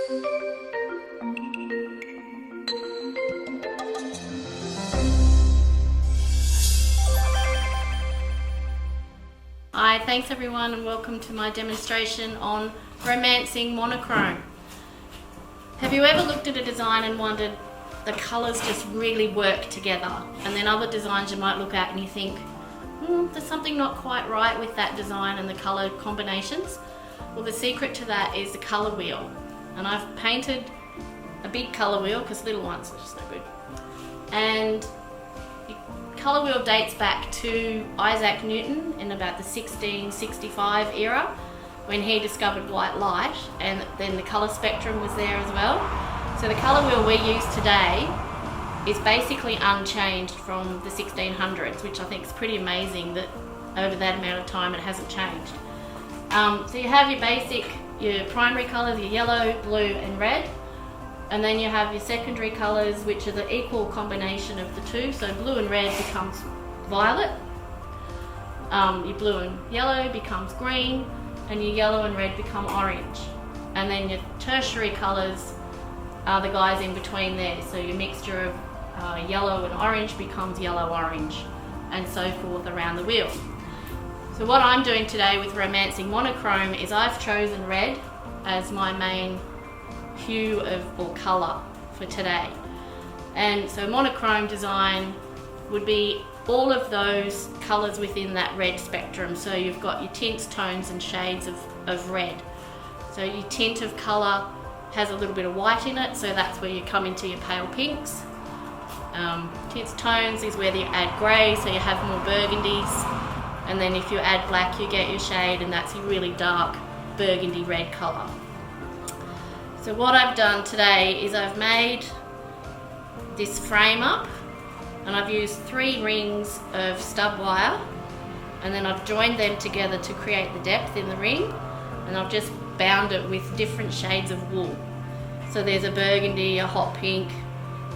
Hi, thanks everyone and welcome to my demonstration on romancing monochrome. Have you ever looked at a design and wondered the colours just really work together, and then other designs you might look at and you think, there's something not quite right with that design and the colour combinations? Well, the secret to that is the colour wheel, and I've painted a big colour wheel because little ones are just no good. And colour wheel dates back to Isaac Newton in about the 1665 era, when he discovered white light, and then the colour spectrum was there as well. So the colour wheel we use today is basically unchanged from the 1600s, which I think is pretty amazing that over that amount of time it hasn't changed. So you have your primary colours, your yellow, blue and red, and then you have your secondary colours, which are the equal combination of the two. So blue and red becomes violet, your blue and yellow becomes green, and your yellow and red become orange. And then your tertiary colours are the guys in between there. So your mixture of yellow and orange becomes yellow-orange, and so forth around the wheel. So what I'm doing today with romancing monochrome is I've chosen red as my main hue or colour for today. And so monochrome design would be all of those colours within that red spectrum. So you've got your tints, tones and shades of red. So your tint of colour has a little bit of white in it, so that's where you come into your pale pinks. Tints, tones is where you add grey, so you have more burgundies. And then if you add black, you get your shade, and that's your really dark burgundy red colour. So what I've done today is I've made this frame up, and I've used 3 rings of stub wire, and then I've joined them together to create the depth in the ring, and I've just bound it with different shades of wool. So there's a burgundy, a hot pink,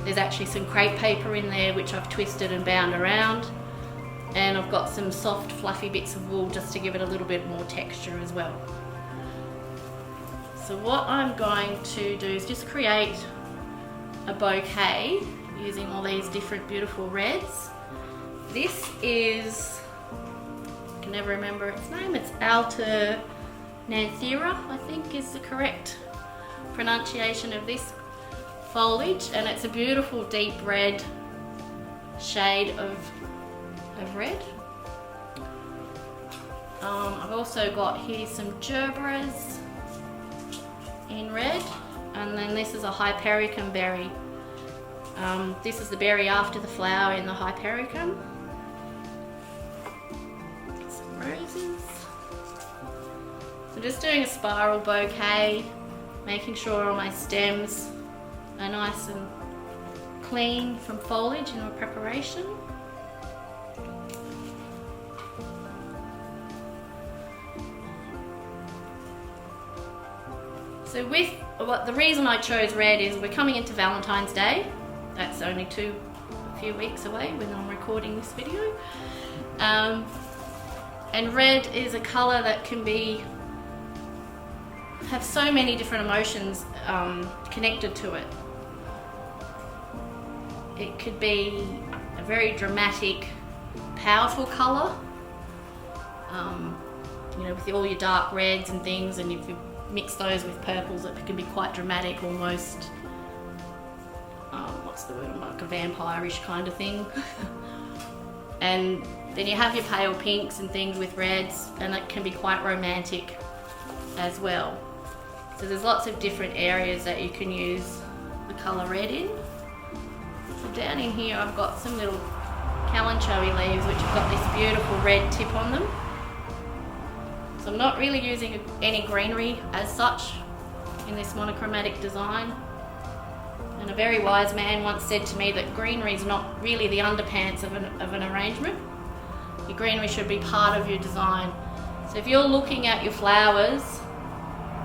there's actually some crepe paper in there which I've twisted and bound around, and I've got some soft fluffy bits of wool just to give it a little bit more texture as well. So what I'm going to do is just create a bouquet using all these different beautiful reds. This is, I can never remember its name, it's Alternanthera, I think is the correct pronunciation of this foliage, and it's a beautiful deep red shade of red. I've also got here some gerberas in red, and then this is a hypericum berry. This is the berry after the flower in the hypericum. Some roses. So just doing a spiral bouquet, making sure all my stems are nice and clean from foliage in my preparation. So the reason I chose red is we're coming into Valentine's Day. That's only a few weeks away when I'm recording this video. And red is a colour that can have so many different emotions connected to it. It could be a very dramatic, powerful colour, with all your dark reds and things, and if you mix those with purples, it can be quite dramatic, almost, what's the word, like a vampire-ish kind of thing. And then you have your pale pinks and things with reds, and it can be quite romantic as well. So there's lots of different areas that you can use the colour red in. So down in here I've got some little kalanchoe leaves which have got this beautiful red tip on them. So I'm not really using any greenery as such in this monochromatic design. And a very wise man once said to me that greenery is not really the underpants of an arrangement. Your greenery should be part of your design. So if you're looking at your flowers,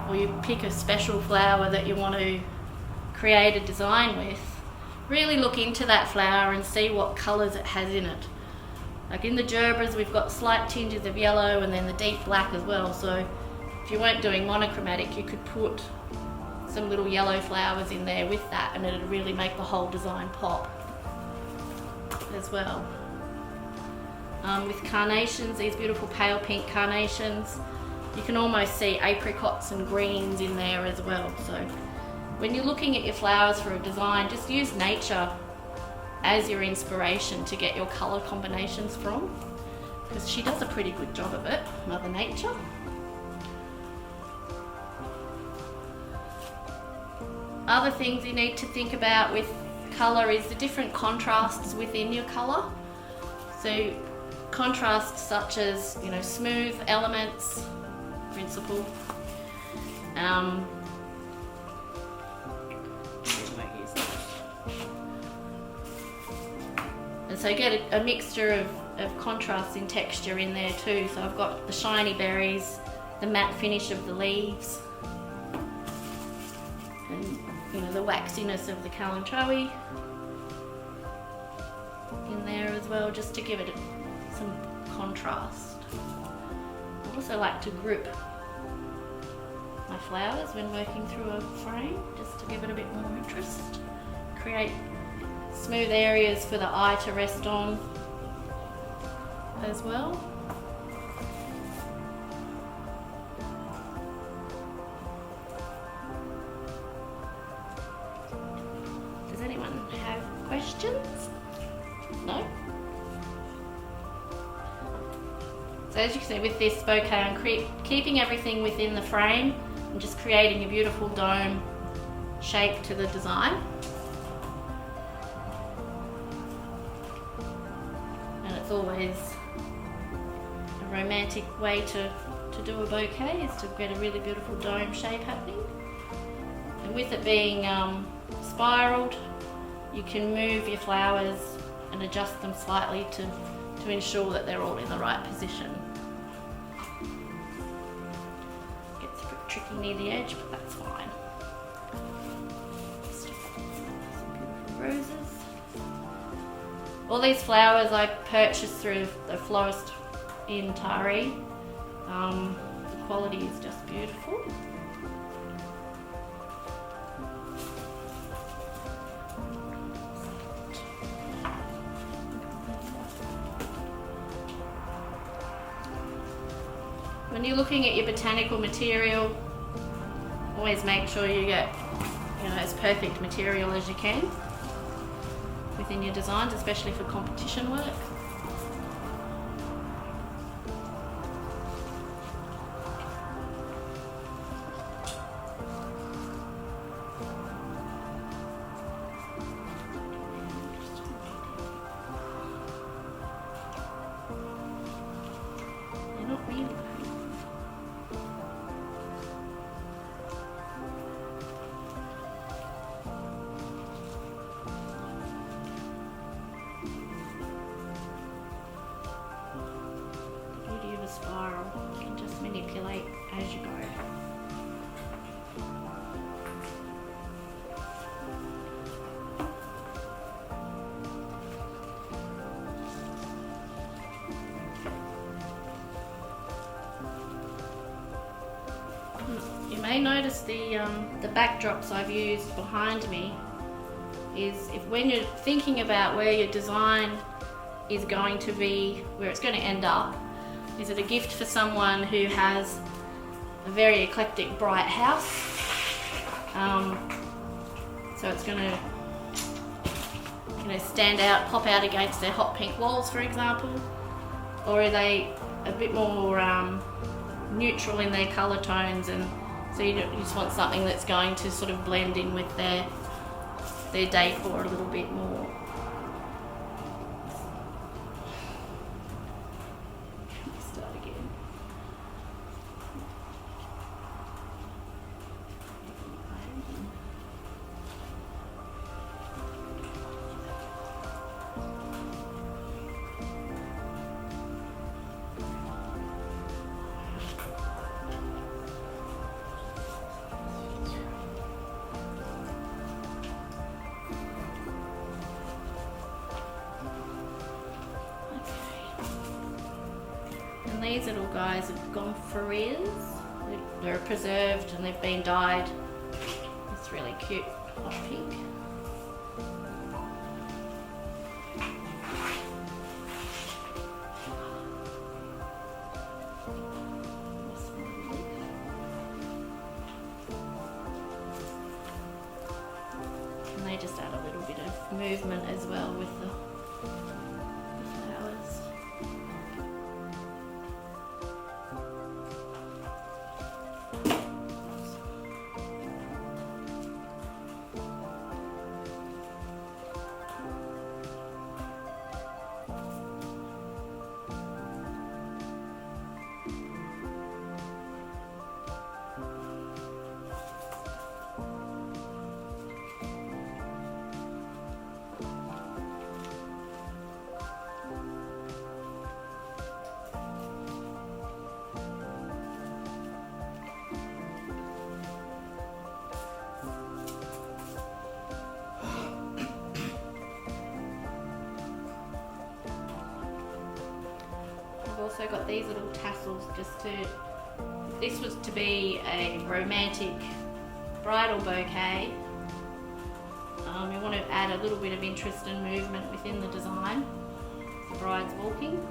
or you pick a special flower that you want to create a design with, really look into that flower and see what colours it has in it. Like in the gerberas, we've got slight tinges of yellow and then the deep black as well. So if you weren't doing monochromatic, you could put some little yellow flowers in there with that, and it'd really make the whole design pop as well. With carnations, these beautiful pale pink carnations, you can almost see apricots and greens in there as well. So when you're looking at your flowers for a design, just use nature as your inspiration to get your colour combinations from, because she does a pretty good job of it, Mother Nature. Other things you need to think about with colour is the different contrasts within your colour. So contrasts such as, you know, smooth elements, principle. And so get a mixture of contrasts in texture in there too. So I've got the shiny berries, the matte finish of the leaves, and you know, the waxiness of the calanchoe in there as well, just to give it some contrast. I also like to group my flowers when working through a frame, just to give it a bit more interest. Create smooth areas for the eye to rest on as well. Does anyone have questions? No? So as you can see with this bouquet, I'm keeping everything within the frame and just creating a beautiful dome shape to the design. And it's always a romantic way to do a bouquet, is to get a really beautiful dome shape happening. And with it being spiraled, you can move your flowers and adjust them slightly to ensure that they're all in the right position. Gets a bit tricky near the edge, but that's fine. Some beautiful roses. All these flowers I purchased through the Florist in Taree. The quality is just beautiful. When you're looking at your botanical material, always make sure you get, you know, as perfect material as you can within your designs, especially for competition work. They're not really. Spiral, you can just manipulate as you go. You may notice the backdrops I've used behind me is when you're thinking about where your design is going to be, where it's going to end up. Is it a gift for someone who has a very eclectic, bright house? So it's going to, you know, stand out, pop out against their hot pink walls, for example? Or are they a bit more neutral in their colour tones, and so you just want something that's going to sort of blend in with their decor a little bit more? These little guys have gone for ears. They're preserved and they've been dyed It's really cute, hot pink. And they just add a little bit of movement as well with the flowers. I've also got these little tassels this was to be a romantic bridal bouquet. You want to add a little bit of interest and movement within the design. The bride's walking.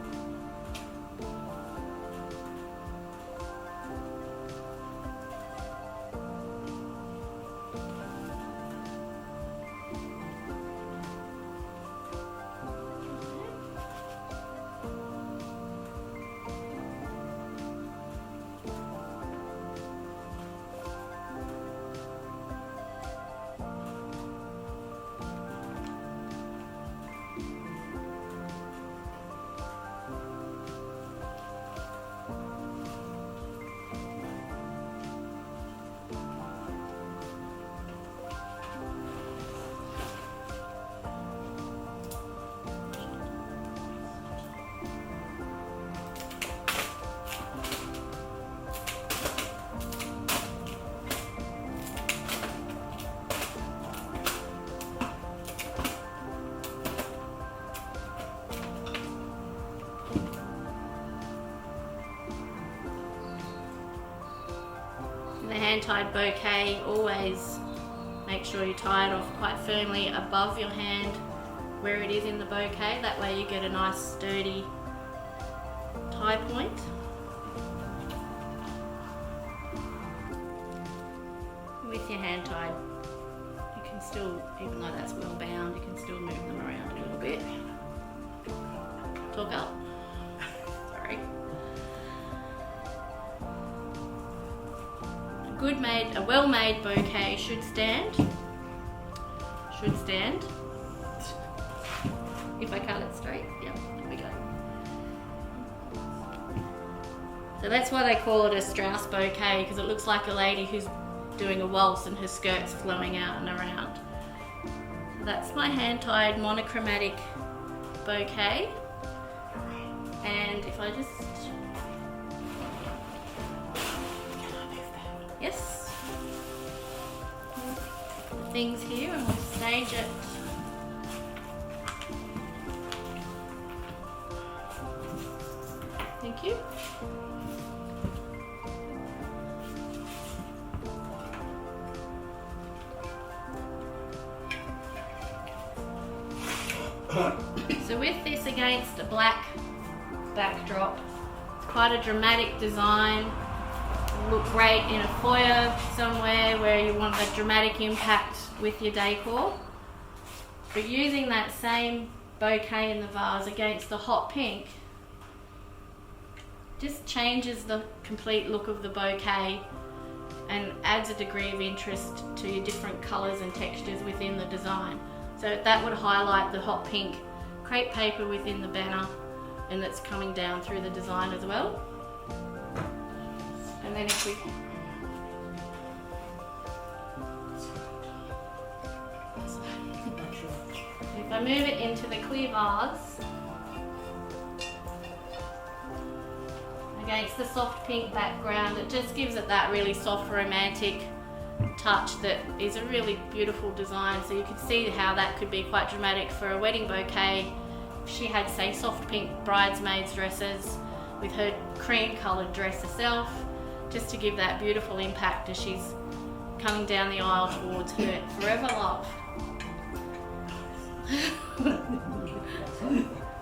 The hand-tied bouquet, always make sure you tie it off quite firmly above your hand where it is in the bouquet. That way you get a nice sturdy tie point. With your hand-tied, you can still, even though that's well bound, you can still move them around a little bit. Talk up. Sorry. A well-made bouquet should stand. If I cut it straight, yep, there we go. So that's why they call it a Strauss bouquet, because it looks like a lady who's doing a waltz and her skirt's flowing out and around. So that's my hand-tied monochromatic bouquet. And if I just... Yes. Things here, and we'll stage it. Thank you. So with this against a black backdrop, it's quite a dramatic design. It'll look great in a foyer somewhere where you want a dramatic impact with your decor. But using that same bouquet in the vase against the hot pink just changes the complete look of the bouquet and adds a degree of interest to your different colours and textures within the design. So that would highlight the hot pink crepe paper within the banner, and that's coming down through the design as well. And then if I move it into the clear vase against the soft pink background, it just gives it that really soft romantic touch that is a really beautiful design. So you can see how that could be quite dramatic for a wedding bouquet. If she had, say, soft pink bridesmaids dresses with her cream coloured dress herself, just to give that beautiful impact as she's coming down the aisle towards her forever love.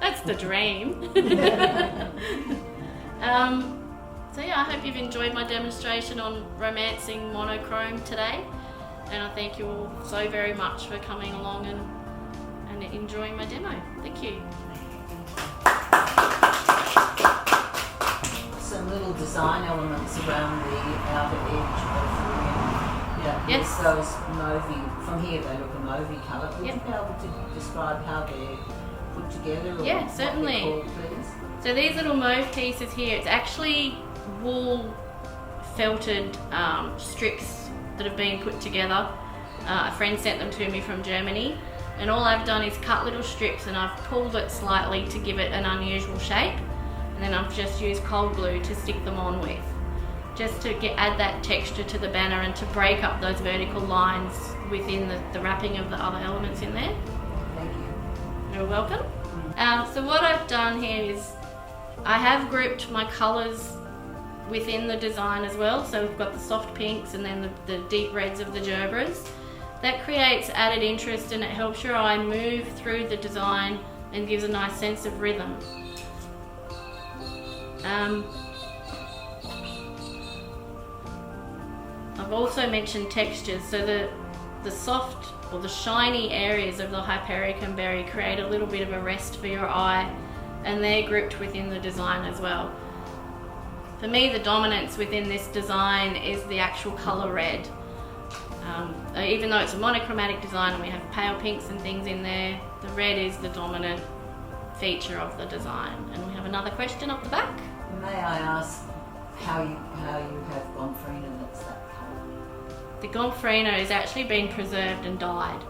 That's the dream. So yeah, I hope you've enjoyed my demonstration on romancing monochrome today, and I thank you all so very much for coming along and enjoying my demo. Thank you. Some little design elements around the outer edge of the rim. Yeah, yes. Those mauvey, from here they look a mauvey colour. Would yep. you be able to describe how they're put together? Or yeah, certainly. What they're called, please? So these little mauve pieces here, it's actually wool felted strips that have been put together. A friend sent them to me from Germany, and all I've done is cut little strips and I've pulled it slightly to give it an unusual shape, and then I've just used cold glue to stick them on with, just to add that texture to the banner and to break up those vertical lines within the wrapping of the other elements in there. Thank you. You're welcome. So what I've done here is I have grouped my colours within the design as well. So we've got the soft pinks and then the deep reds of the gerbras. That creates added interest and it helps your eye move through the design and gives a nice sense of rhythm. I've also mentioned textures, so the soft or the shiny areas of the Hypericum berry create a little bit of a rest for your eye, and they're grouped within the design as well. For me, the dominance within this design is the actual colour red. Even though it's a monochromatic design and we have pale pinks and things in there, the red is the dominant feature of the design. And we have another question up the back. May I ask how you have Gomphrena that's that colour? The Gomphrena is actually been preserved and dyed.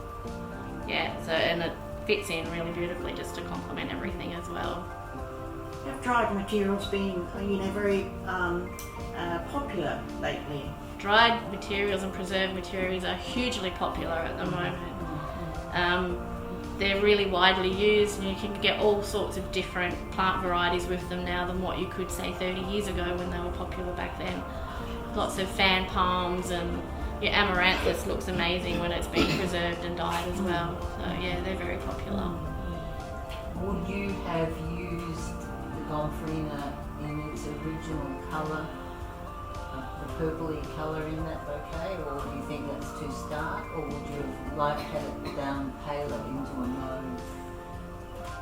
Yeah, so and it fits in really beautifully just to complement everything as well. Have dried materials been, very popular lately? Dried materials and preserved materials are hugely popular at the moment. They're really widely used, and you can get all sorts of different plant varieties with them now than what you could say 30 years ago when they were popular back then. Lots of fan palms, and your amaranthus looks amazing when it's been preserved and dyed as well. So yeah, they're very popular. Would you have used the Gomphrena in its original colour, the purpley colour in that bouquet, or do you think that's too stark, or would you have liked to have it down paler into a mauve?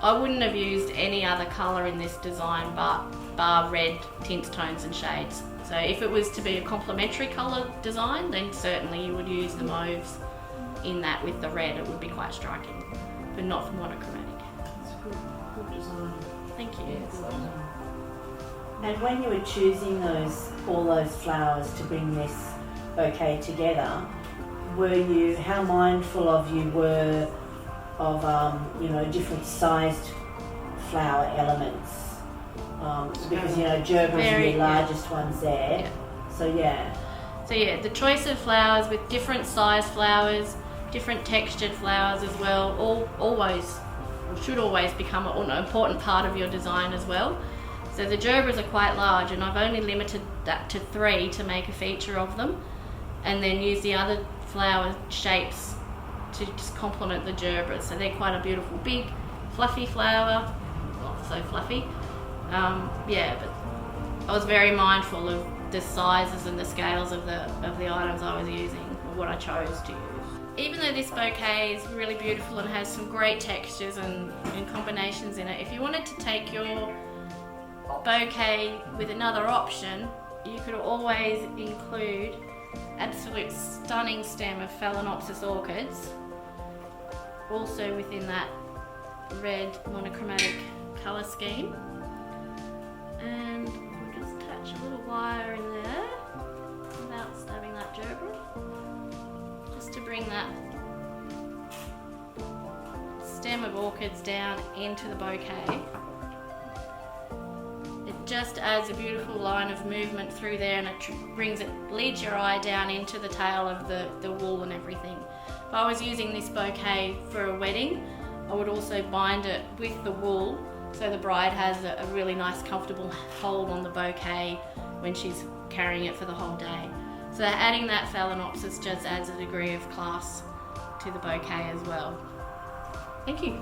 I wouldn't have used any other colour in this design bar red tints, tones and shades. So if it was to be a complementary colour design, then certainly you would use the mauves in that with the red. It would be quite striking, but not for monochromatic. That's good design. Thank you. Yes, And when you were choosing all those flowers to bring this bouquet together, how mindful of you were of different sized flower elements? Because gerbera are the largest ones there. Yeah. So yeah. So yeah, the choice of flowers with different size flowers, different textured flowers as well, should always become an important part of your design as well. So the gerberas are quite large, and I've only limited that to 3 to make a feature of them, and then use the other flower shapes to just complement the gerberas. So they're quite a beautiful big fluffy flower, not so fluffy. But I was very mindful of the sizes and the scales of the items I was using, or what I chose to use. Even though this bouquet is really beautiful and has some great textures and combinations in it, if you wanted to take your bouquet with another option, you could always include absolute stunning stem of Phalaenopsis orchids, also within that red monochromatic colour scheme. And we'll just attach a little wire in there without stabbing that gerbera, just to bring that stem of orchids down into the bouquet. It just adds a beautiful line of movement through there, and it leads your eye down into the tail of the wool and everything. If I was using this bouquet for a wedding, I would also bind it with the wool so the bride has a really nice comfortable hold on the bouquet when she's carrying it for the whole day. So So adding that phalaenopsis just adds a degree of class to the bouquet as well. Thank you.